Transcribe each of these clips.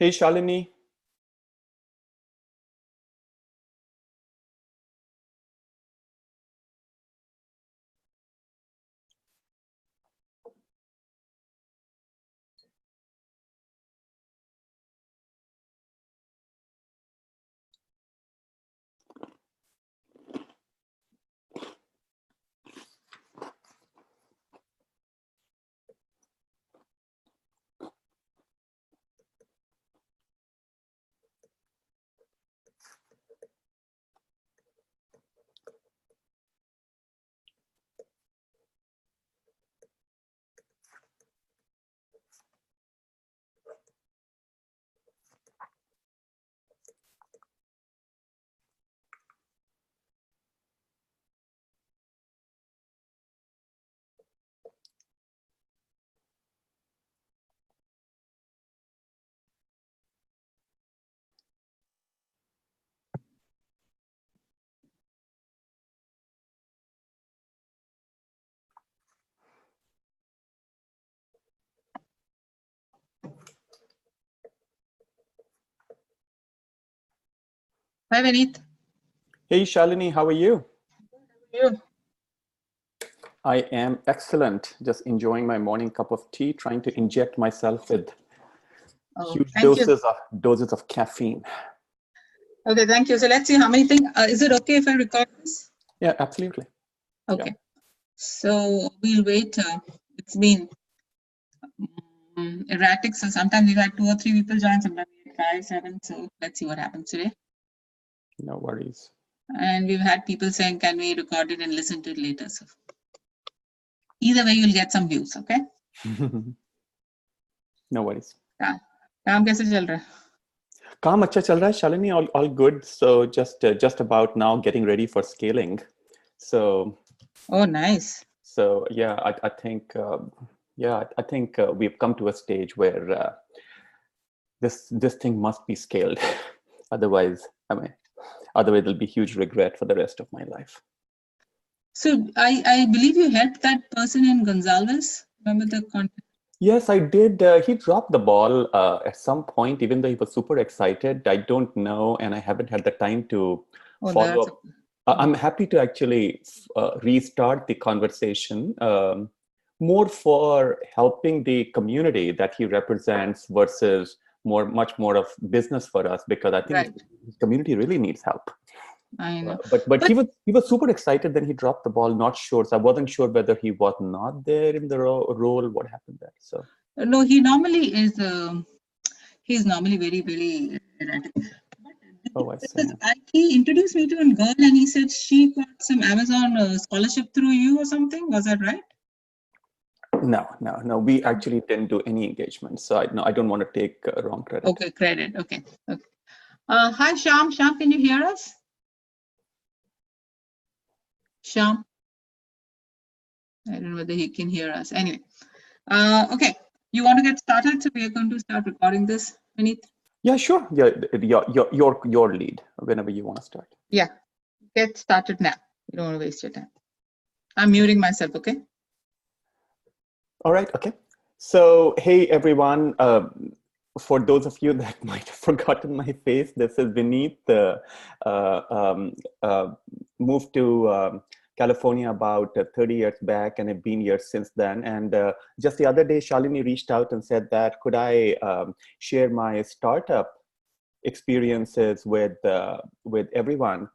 Hey, Shalini. Hi, Vineet. Hey, Shalini, how are you? You? I am excellent. Just enjoying my morning cup of tea, trying to inject myself with huge Thank you. doses of caffeine. Okay, thank you. So let's see how many things. Is it okay if I record this? Yeah, absolutely. Okay. So we'll wait. It's been erratic. So sometimes we've had 2 or 3 people join, sometimes we had 5, 7. So let's see what happens today. No worries. And we've had people saying, can we record it and listen to it later? So either way, you'll get some views. Okay. No worries. काम कैसे चल रहा है? काम अच्छा चल रहा है, Shalini. All good. So just about now getting ready for scaling. So. Oh, nice. So yeah, I think we've come to a stage where this thing must be scaled. Otherwise there'll be huge regret for the rest of my life. So I believe you helped that person in Gonzalez. Remember the contact? Yes, I did. He dropped the ball at some point, even though he was super excited. I don't know, and I haven't had the time to follow up. I'm happy to actually restart the conversation, more for helping the community that he represents versus much more of business for us, because I think the community really needs help. I know. But he was super excited. Then he dropped the ball. Not sure. So I wasn't sure whether he was not there in the role. What happened there? So no, he normally is. He's normally very, very erratic. oh, I see. He introduced me to a girl, and he said she got some Amazon scholarship through you or something. Was that right? No. We actually didn't do any engagement. So I don't want to take wrong credit. Okay, credit. Okay. Hi, Shyam. Shyam, can you hear us? Shyam? I don't know whether he can hear us. Anyway, okay. You want to get started? So we are going to start recording this, Vineet. Yeah, sure. Yeah, your lead whenever you want to start. Yeah, get started now. You don't want to waste your time. I'm muting myself. Okay. All right. Okay. So hey everyone. For those of you that might have forgotten my face, this is Vineet. Moved to California about 30 years back, and have been here since then. And just the other day, Shalini reached out and said that could I share my startup experiences with everyone.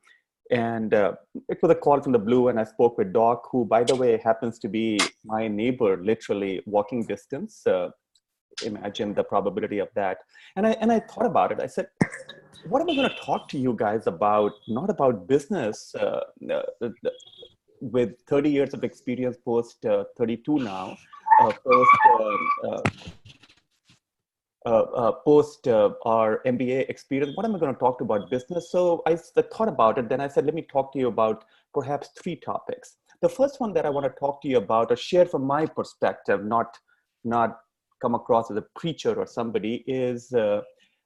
And it was a call from the blue, and I spoke with Doc, who, by the way, happens to be my neighbor, literally walking distance. Imagine the probability of that. And I thought about it. I said, what am I going to talk to you guys about? Not about business. With 30 years of experience, post 32 now, post our MBA experience, what am I going to talk about business? So I thought about it. Then I said, let me talk to you about perhaps 3 topics. The first one that I want to talk to you about, or share from my perspective, not come across as a preacher or somebody, is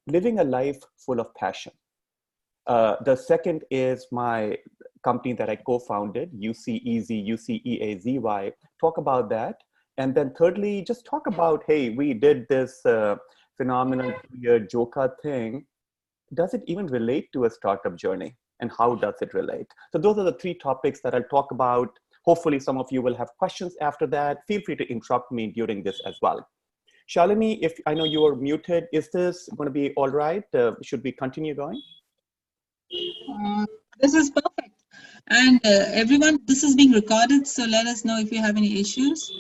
living a life full of passion. The second is my company that I co-founded, UCEAZY. Talk about that. And then thirdly, just talk about, hey, we did this phenomenal 2-year Joka thing, does it even relate to a startup journey? And how does it relate? So those are the 3 topics that I'll talk about. Hopefully some of you will have questions after that. Feel free to interrupt me during this as well. Shalini, if I know you are muted, is this going to be all right? Should we continue going? This is perfect. And everyone, this is being recorded, so let us know if you have any issues.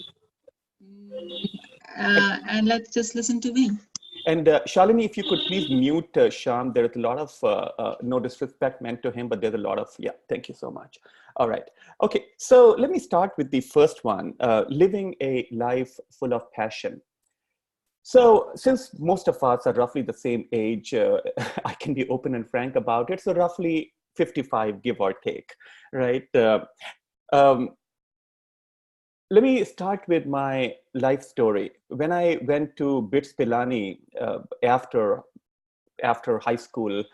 And let's just listen to me. And Shalini, if you could please mute Sham. There is a lot of, no disrespect meant to him, but there's a lot of, yeah, thank you so much. All right. Okay, so let me start with the first one, living a life full of passion. So since most of us are roughly the same age, I can be open and frank about it. So roughly 55, give or take, right? Let me start with my life story. When I went to BITS Pilani after high school,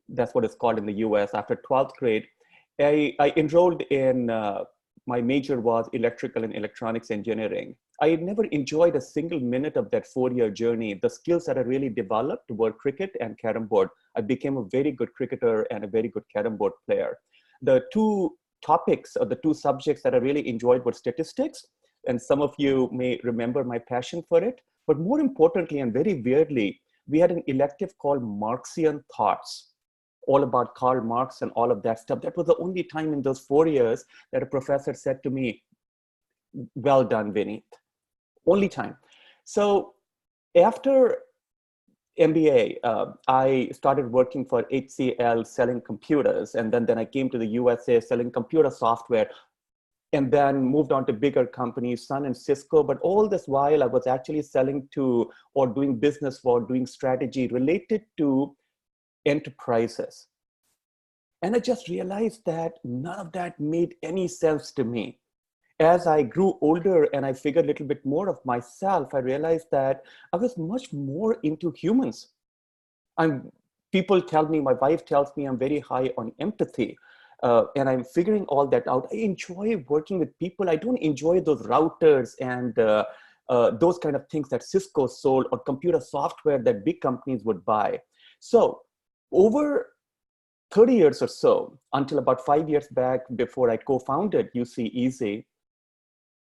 that's what it's called in the US, after 12th grade, I enrolled in, my major was electrical and electronics engineering. I never enjoyed a single minute of that 4-year journey. The skills that I really developed were cricket and carom board. I became a very good cricketer and a very good carom board player. The 2 topics or the 2 subjects that I really enjoyed were statistics. And some of you may remember my passion for it. But more importantly, and very weirdly, we had an elective called Marxian Thoughts, all about Karl Marx and all of that stuff. That was the only time in those 4 years that a professor said to me, well done, Vineet. Only time. So after MBA, I started working for HCL selling computers. And then I came to the USA selling computer software, and then moved on to bigger companies, Sun and Cisco. But all this while I was actually selling to or doing business for, doing strategy related to enterprises. And I just realized that none of that made any sense to me. As I grew older and I figured a little bit more of myself, I realized that I was much more into humans. People tell me, my wife tells me I'm very high on empathy. And I'm figuring all that out. I enjoy working with people. I don't enjoy those routers and those kind of things that Cisco sold or computer software that big companies would buy. So over 30 years or so, until about 5 years back before I co-founded UC Easy,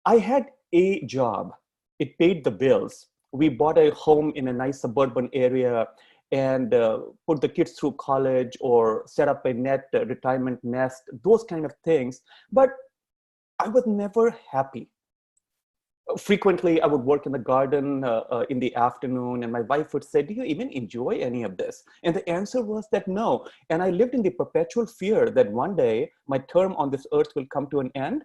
I had a job. It paid the bills. We bought a home in a nice suburban area and put the kids through college or set up a retirement nest, those kind of things. But I was never happy. Frequently, I would work in the garden in the afternoon, and my wife would say, do you even enjoy any of this? And the answer was that no. And I lived in the perpetual fear that one day my term on this earth will come to an end,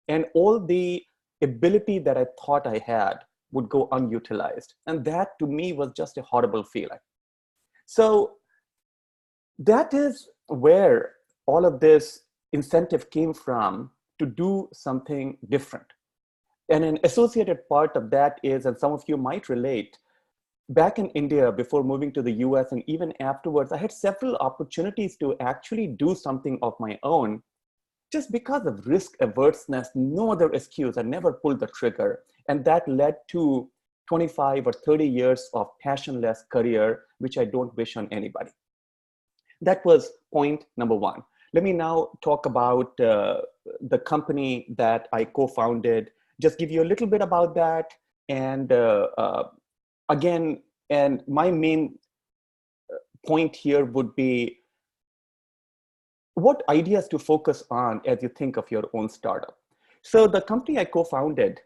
and all the ability that I thought I had would go unutilized. And that to me was just a horrible feeling. So that is where all of this incentive came from, to do something different. And an associated part of that is, and some of you might relate, back in India, before moving to the US and even afterwards, I had several opportunities to actually do something of my own. Just because of risk averseness, no other excuse, I never pulled the trigger. And that led to 25 or 30 years of passionless career, which I don't wish on anybody. That was point number 1. Let me now talk about the company that I co-founded, just give you a little bit about that. And again, and my main point here would be what ideas to focus on as you think of your own startup. So the company I co-founded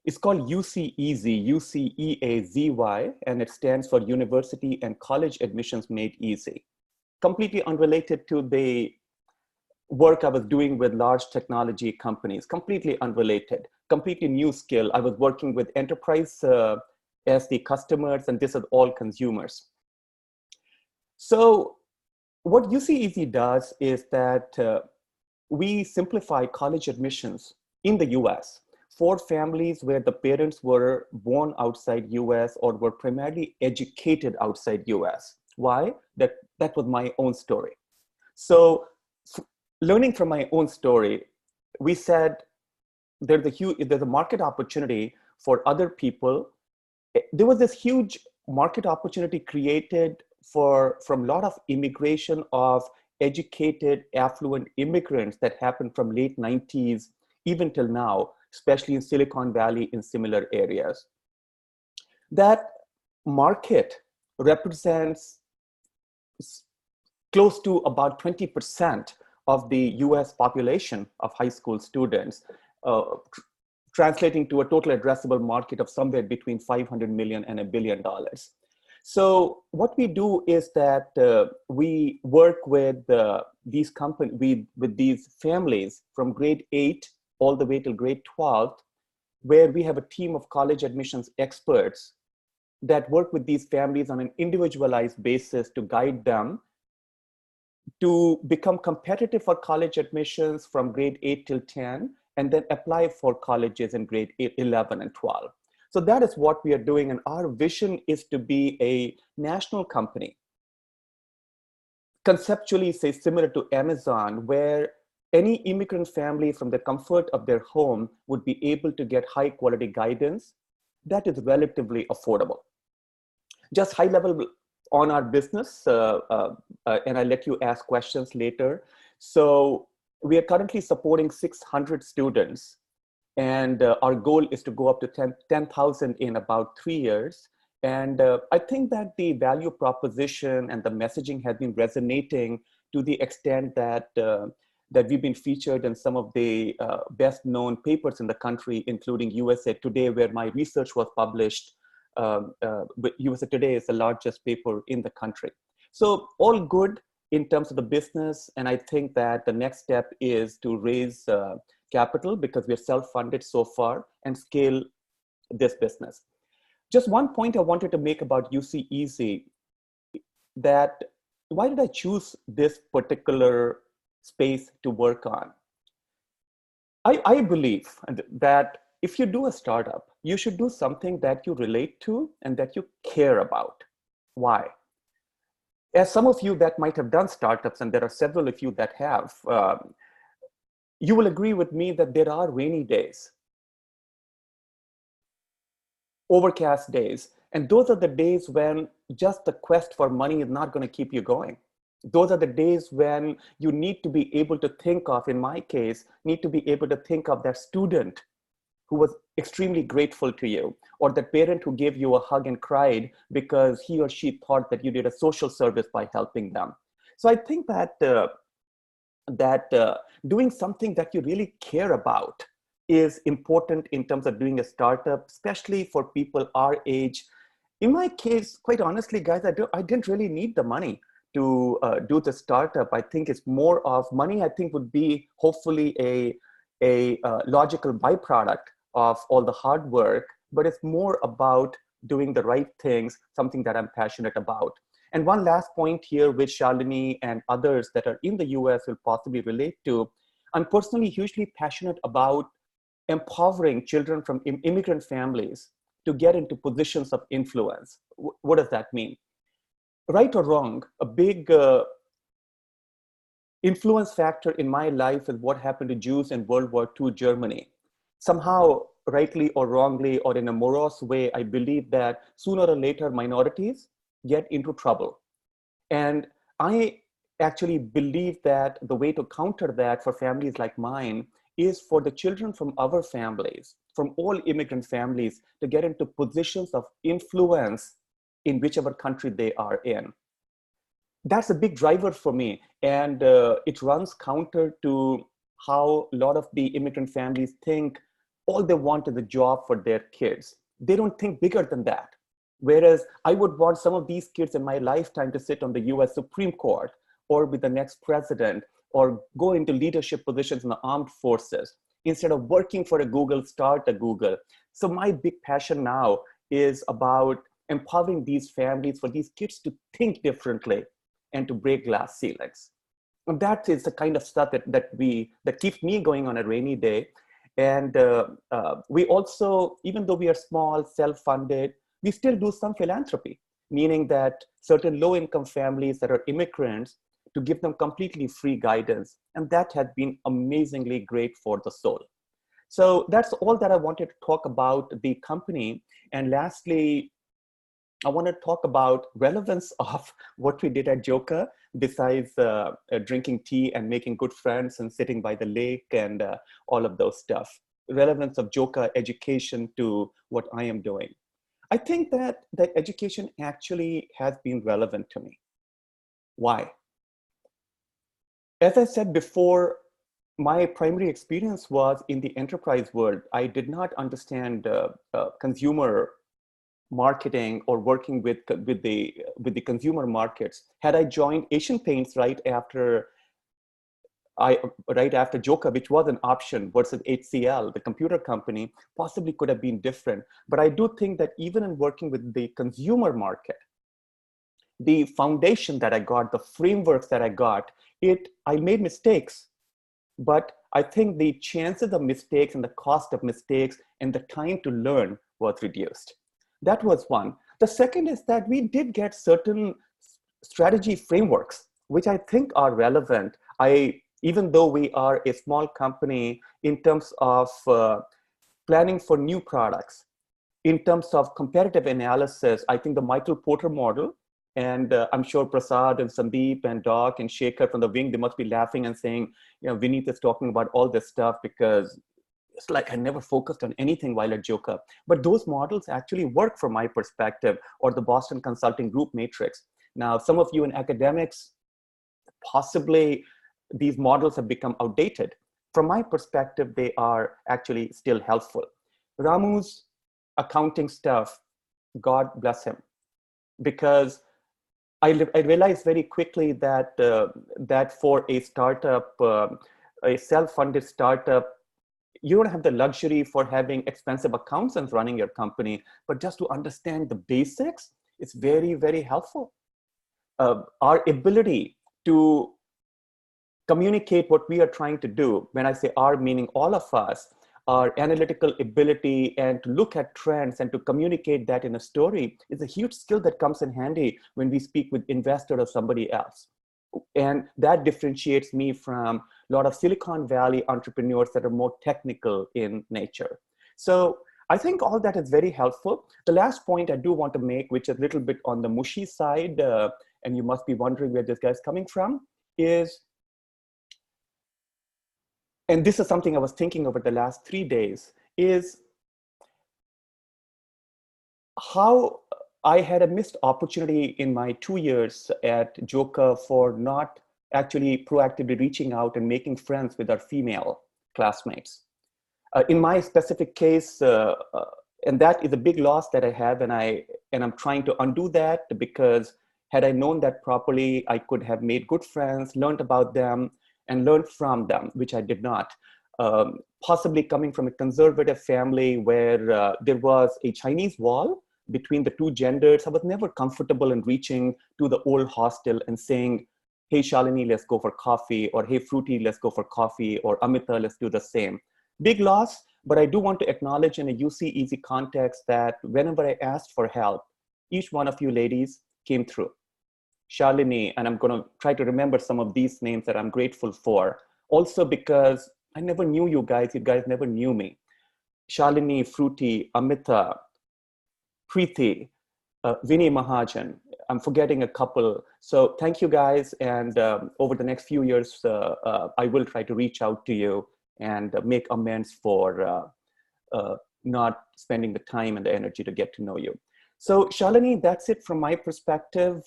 is called UC Easy, UCEAZY, and it stands for University and College Admissions Made Easy. Completely unrelated to the work I was doing with large technology companies, completely unrelated, completely new skill. I was working with enterprise as the customers, and this is all consumers. So what UC Easy does is that we simplify college admissions in the US for families where the parents were born outside US or were primarily educated outside US. Why? That was my own story. So learning from my own story, we said there's a market opportunity for other people there was this huge market opportunity created from a lot of immigration of educated, affluent immigrants that happened from late 90s, even till now, especially in Silicon Valley in similar areas. That market represents close to about 20% of the US population of high school students, translating to a total addressable market of somewhere between 500 million and $1 billion. So what we do is that we work with these companies, with these families from grade 8 all the way till grade 12, where we have a team of college admissions experts that work with these families on an individualized basis to guide them to become competitive for college admissions from grade 8 till 10, and then apply for colleges in grade 11 and 12. So that is what we are doing. And our vision is to be a national company, conceptually, say, similar to Amazon, where any immigrant family from the comfort of their home would be able to get high quality guidance that is relatively affordable. Just high level on our business, and I'll let you ask questions later. So we are currently supporting 600 students, and our goal is to go up to 10,000 in about 3 years. And I think that the value proposition and the messaging has been resonating to the extent that that we've been featured in some of the best known papers in the country, including USA Today, where my research was published. USA Today is the largest paper in the country. So all good in terms of the business. And I think that the next step is to raise capital, because we're self-funded so far, and scale this business. Just one point I wanted to make about UC Easy, that why did I choose this particular space to work on? I believe that if you do a startup, you should do something that you relate to and that you care about. Why? As some of you that might have done startups, and there are several of you that have, you will agree with me that there are rainy days, overcast days, and those are the days when just the quest for money is not going to keep you going. Those are the days when you need to be able to think of, in my case, need to be able to think of that student who was extremely grateful to you, or that parent who gave you a hug and cried because he or she thought that you did a social service by helping them. So I think that doing something that you really care about is important in terms of doing a startup, especially for people our age. In my case, quite honestly, guys, I didn't really need the money to do the startup. I think it's more of money, I think, would be hopefully a logical byproduct of all the hard work, but it's more about doing the right things, something that I'm passionate about. And one last point here, which Shalini and others that are in the US will possibly relate to, I'm personally hugely passionate about empowering children from immigrant families to get into positions of influence. What does that mean? Right or wrong, a big influence factor in my life is what happened to Jews in World War II Germany. Somehow, rightly or wrongly, or in a morose way, I believe that sooner or later minorities get into trouble. And I actually believe that the way to counter that for families like mine is for the children from our families, from all immigrant families, to get into positions of influence in whichever country they are in. That's a big driver for me. And it runs counter to how a lot of the immigrant families think all they want is a job for their kids. They don't think bigger than that. Whereas I would want some of these kids in my lifetime to sit on the US Supreme Court, or be the next president, or go into leadership positions in the armed forces, instead of working for a Google, start a Google. So my big passion now is about empowering these families, for these kids to think differently and to break glass ceilings. And that is the kind of stuff that keeps me going on a rainy day. And we also, even though we are small, self-funded, we still do some philanthropy, meaning that certain low-income families that are immigrants, to give them completely free guidance. And that has been amazingly great for the soul. So that's all that I wanted to talk about the company. And lastly, I want to talk about relevance of what we did at Joka, besides drinking tea and making good friends and sitting by the lake and all of those stuff. Relevance of Joka education to what I am doing. I think that education actually has been relevant to me. Why? As I said before, my primary experience was in the enterprise world. I did not understand consumer marketing or working with the consumer markets. Had I joined Asian Paints right after Joka, which was an option, versus HCL, the computer company, possibly could have been different. But I do think that even in working with the consumer market, the foundation that I got, the frameworks that I got, I made mistakes, but I think the chances of mistakes and the cost of mistakes and the time to learn was reduced. That was one. The second is that we did get certain strategy frameworks, which I think are relevant. Even though we are a small company, in terms of planning for new products, in terms of competitive analysis, I think the Michael Porter model, and I'm sure Prasad and Sandeep and Doc and Shekhar from the wing, they must be laughing and saying, Vineet is talking about all this stuff because it's like I never focused on anything while at Joka. But those models actually work from my perspective, or the Boston Consulting Group matrix. Now, some of you in academics, possibly these models have become outdated. From my perspective, they are actually still helpful. Ramu's accounting stuff, God bless him, because I realized very quickly that that for a startup, a self-funded startup, you don't have the luxury for having expensive accountants running your company, but just to understand the basics, it's very, very helpful. Our ability to communicate what we are trying to do, when I say our, meaning all of us, our analytical ability and to look at trends and to communicate that in a story is a huge skill that comes in handy when we speak with investor or somebody else. And that differentiates me from a lot of Silicon Valley entrepreneurs that are more technical in nature. So I think all that is very helpful. The last point I do want to make, which is a little bit on the mushy side, and you must be wondering where this guy's coming from, is, and this is something I was thinking over the last 3 days, is how I had a missed opportunity in my 2 years at Joka for not actually proactively reaching out and making friends with our female classmates. In my specific case, and that is a big loss that I have, and I'm trying to undo that, because had I known that properly, I could have made good friends, learned about them, and learned from them, which I did not. Possibly coming from a conservative family where there was a Chinese wall between the two genders, I was never comfortable in reaching to the old hostel and saying, hey, Shalini, let's go for coffee, or hey, Fruity, let's go for coffee, or Amita, let's do the same. Big loss, but I do want to acknowledge in a UC Easy context that whenever I asked for help, each one of you ladies came through. Shalini, and I'm going to try to remember some of these names that I'm grateful for. Also because I never knew you guys never knew me. Shalini, Fruity, Amita, Preeti, Vinay Mahajan. I'm forgetting a couple. So thank you guys. And over the next few years, I will try to reach out to you and make amends for not spending the time and the energy to get to know you. So Shalini, that's it from my perspective.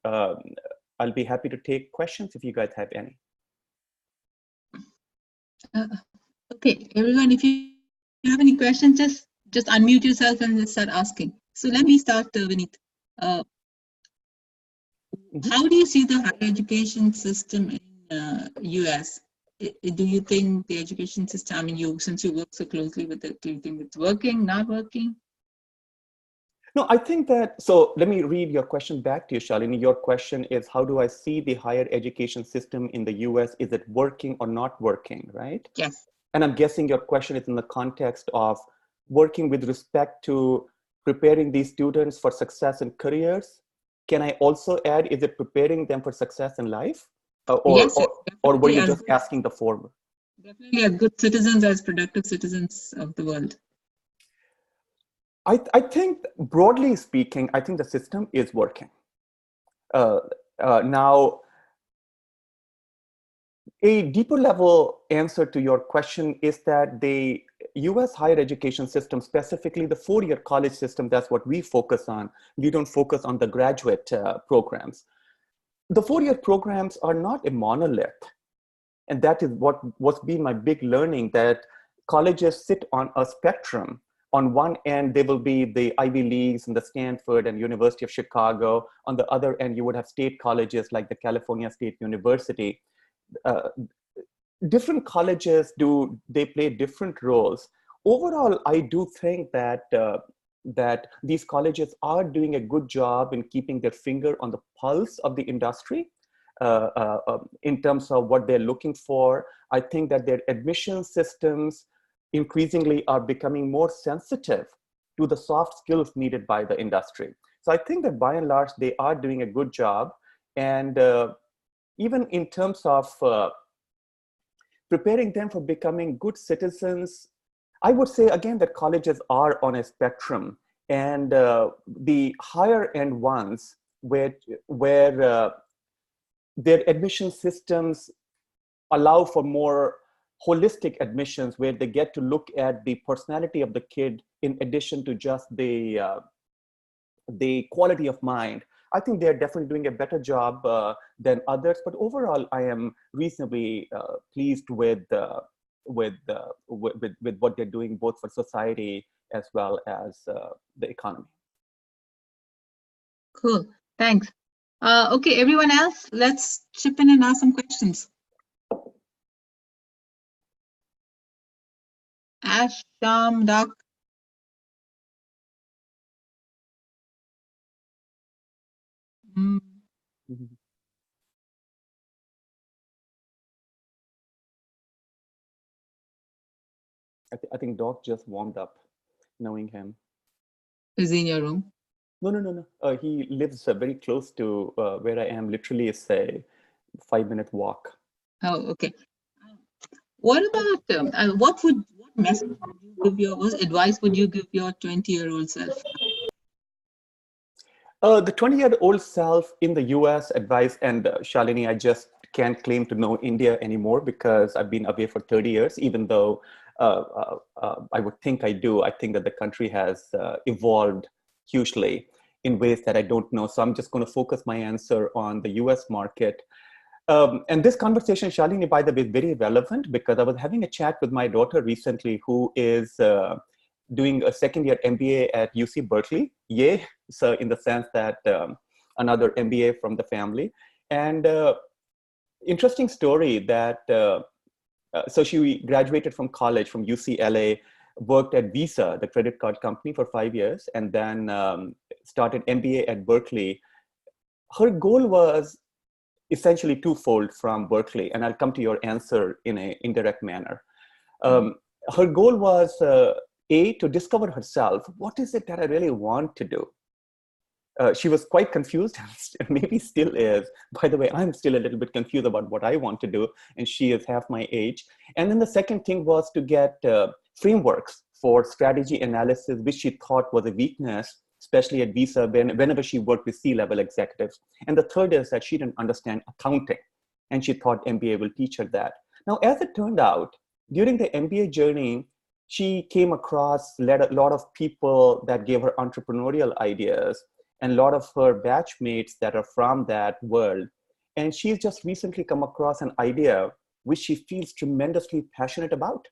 I'll be happy to take questions if you guys have any. Okay, everyone, if you have any questions, just unmute yourself and just start asking. So let me start, Vineet. How do you see the higher education system in US? Do you think the education system, I mean, since you work so closely with it, do you think it's working, not working? No, I think that, so let me read your question back to you, Shalini. Your question is, how do I see the higher education system in the US? Is it working or not working, right? Yes. And I'm guessing your question is in the context of working with respect to preparing these students for success in careers. Can I also add, is it preparing them for success in life? Or were you just asking the former? Definitely are good citizens as productive citizens of the world. I think, broadly speaking, I think the system is working. Now, a deeper level answer to your question is that the US higher education system, specifically the four-year college system, that's what we focus on. We don't focus on the graduate programs. The four-year programs are not a monolith. And that is what's been my big learning, that colleges sit on a spectrum. On one end, there will be the Ivy Leagues and the Stanford and University of Chicago. On the other end, you would have state colleges like the California State University. Uh, Different colleges they play different roles. Overall, I do think that that these colleges are doing a good job in keeping their finger on the pulse of the industry in terms of what they're looking for. I think that their admission systems increasingly are becoming more sensitive to the soft skills needed by the industry. So I think that by and large, they are doing a good job. And even in terms of preparing them for becoming good citizens, I would say again that colleges are on a spectrum, and the higher end ones where their admission systems allow for more holistic admissions, where they get to look at the personality of the kid in addition to just the quality of mind. I think they're definitely doing a better job than others, but overall, I am reasonably pleased with what they're doing, both for society as well as the economy. Cool, thanks. Okay, everyone else, let's chip in and ask some questions. Ash, Sham, Duck. I think Doc just warmed up, knowing him. Is he in your room? No. He lives very close to where I am. Literally, it's a 5-minute walk. Oh, okay. What about what message would you give what advice would you give your 20-year-old self? The 20-year-old self in the US advice, and Shalini, I just can't claim to know India anymore because I've been away for 30 years, even though I would think I do. I think that the country has evolved hugely in ways that I don't know. So I'm just going to focus my answer on the US market. And this conversation, Shalini, by the way, is very relevant because I was having a chat with my daughter recently who is doing a second-year MBA at UC Berkeley. Yay! So in the sense that another MBA from the family. And interesting story that, so she graduated from college from UCLA, worked at Visa, the credit card company, for 5 years, and then started MBA at Berkeley. Her goal was essentially twofold from Berkeley, and I'll come to your answer in an indirect manner. Her goal was to discover herself. What is it that I really want to do? She was quite confused, maybe still is. By the way, I'm still a little bit confused about what I want to do, and she is half my age. And then the second thing was to get frameworks for strategy analysis, which she thought was a weakness, especially at Visa, whenever she worked with C-level executives. And the third is that she didn't understand accounting, and she thought MBA will teach her that. Now, as it turned out, during the MBA journey, she came across a lot of people that gave her entrepreneurial ideas, and a lot of her batchmates that are from that world. And she's just recently come across an idea which she feels tremendously passionate about.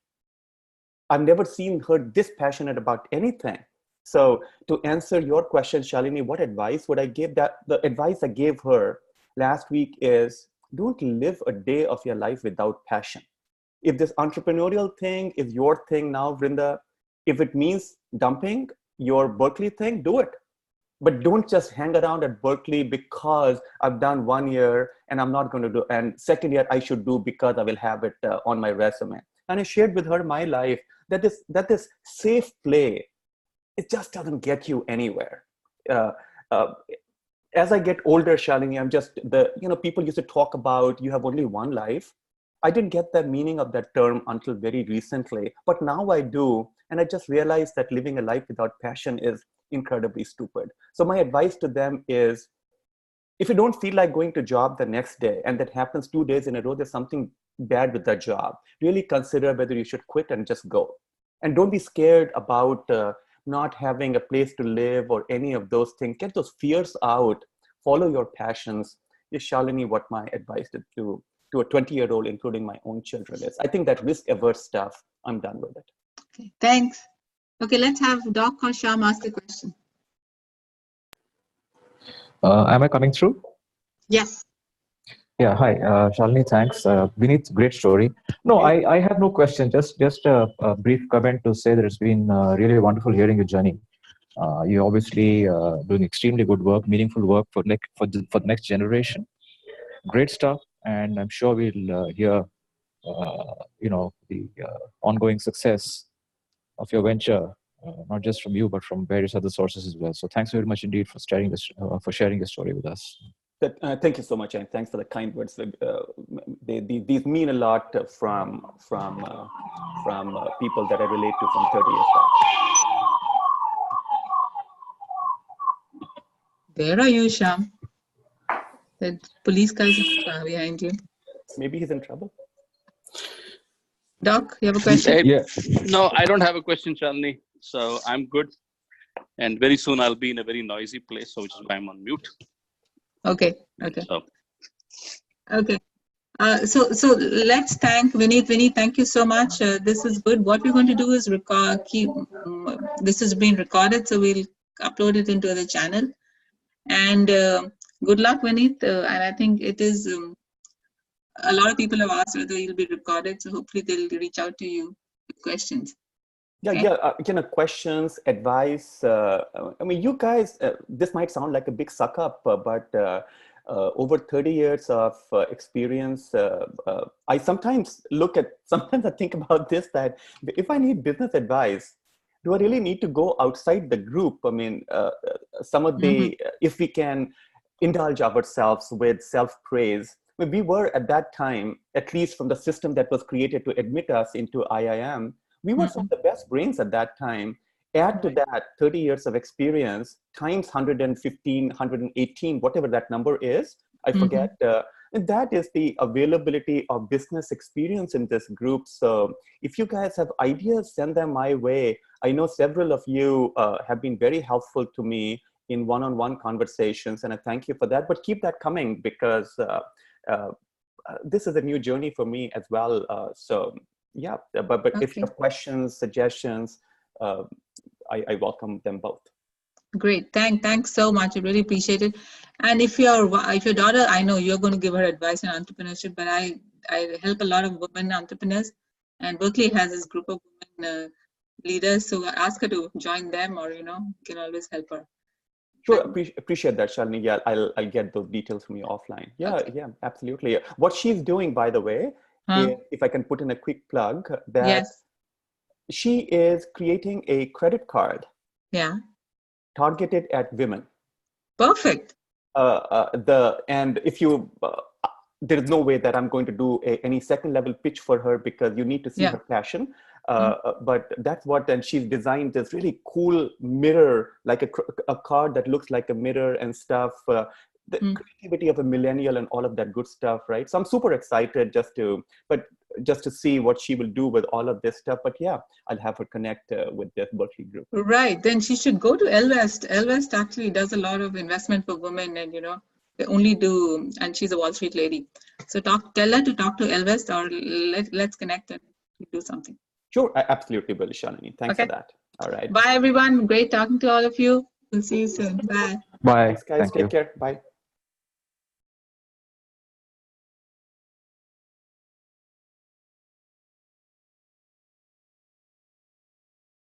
I've never seen her this passionate about anything. So to answer your question, Shalini, what advice would I give? That the advice I gave her last week is, don't live a day of your life without passion. If this entrepreneurial thing is your thing now, Vrinda, if it means dumping your Berkeley thing, do it. But don't just hang around at Berkeley because I've done 1 year and I'm not going to do, and second year I should do because I will have it on my resume. And I shared with her my life that this safe play, it just doesn't get you anywhere. As I get older, Shalini, I'm just people used to talk about you have only one life. I didn't get the meaning of that term until very recently, but now I do. And I just realized that living a life without passion is incredibly stupid. So my advice to them is, if you don't feel like going to job the next day, and that happens 2 days in a row, there's something bad with that job. Really consider whether you should quit and just go. And don't be scared about not having a place to live or any of those things. Get those fears out. Follow your passions. Is, Shalini, what my advice to a 20-year-old, including my own children, is. I think that risk-averse stuff, I'm done with it. Okay, thanks. Okay, let's have Doc or Shyam ask the question. Am I coming through? Yes. Yeah, hi, Shalini, thanks. Vineet, great story. No, I have no question, just a brief comment to say that it's been really wonderful hearing your journey. You're obviously doing extremely good work, meaningful work for the next generation. Great stuff, and I'm sure we'll hear, the ongoing success of your venture, not just from you, but from various other sources as well. So thanks very much indeed for sharing your story with us. Thank you so much, and thanks for the kind words. These mean a lot from people that I relate to from 30 years back. Where are you, Shyam? The police guys are behind you. Maybe he's in trouble. Doc, you have a question? Yeah. No, I don't have a question, Shalini. So I'm good. And very soon I'll be in a very noisy place, so which is why I'm on mute. Okay. Okay. So let's thank Vineet. Vineet, thank you so much. This is good. What we're going to do is this is being recorded, so we'll upload it into the channel. And good luck, Vineet. And I think it is. A lot of people have asked whether you'll be recorded, so hopefully they'll reach out to you with questions. Yeah, questions, advice. I mean, you guys, this might sound like a big suck up, but over 30 years of experience, I sometimes I think about this, that if I need business advice, do I really need to go outside the group? I mean, some of the, if we can indulge ourselves with self-praise, we were at that time, at least from the system that was created to admit us into IIM, we were some of the best brains at that time. Add to that 30 years of experience times 115, 118, whatever that number is, I forget. And that is the availability of business experience in this group. So if you guys have ideas, send them my way. I know several of you have been very helpful to me in one-on-one conversations, and I thank you for that. But keep that coming, because this is a new journey for me as well. So yeah, but Okay. If you have questions, suggestions, I welcome them both. Great, thanks so much. I really appreciate it. And if your daughter, I know you're going to give her advice on entrepreneurship, but I help a lot of women entrepreneurs, and Berkeley has this group of women leaders. So ask her to join them, or you can always help her. Sure, appreciate that, Shalini. Yeah, I'll get those details from you offline. Yeah, Okay. yeah, absolutely. What she's doing, by the way, if I can put in a quick plug, that Yes. she is creating a credit card. Yeah. Targeted at women. Perfect. And if you, there is no way that I'm going to do any second level pitch for her, because you need to see her passion. But that's what, and she's designed this really cool mirror, like a card that looks like a mirror and stuff. The creativity of a millennial and all of that good stuff, right? So I'm super excited just to see what she will do with all of this stuff. But yeah, I'll have her connect with this Berkeley group. Right. Then she should go to Elvest. Elvest actually does a lot of investment for women, and they only do, and she's a Wall Street lady. So tell her to talk to Elvest, or let's connect and do something. Sure, I absolutely will, Shalini. Thanks for that. All right. Bye, everyone. Great talking to all of you. We'll see you soon. Bye. Bye. Thanks, guys. Take care. Bye.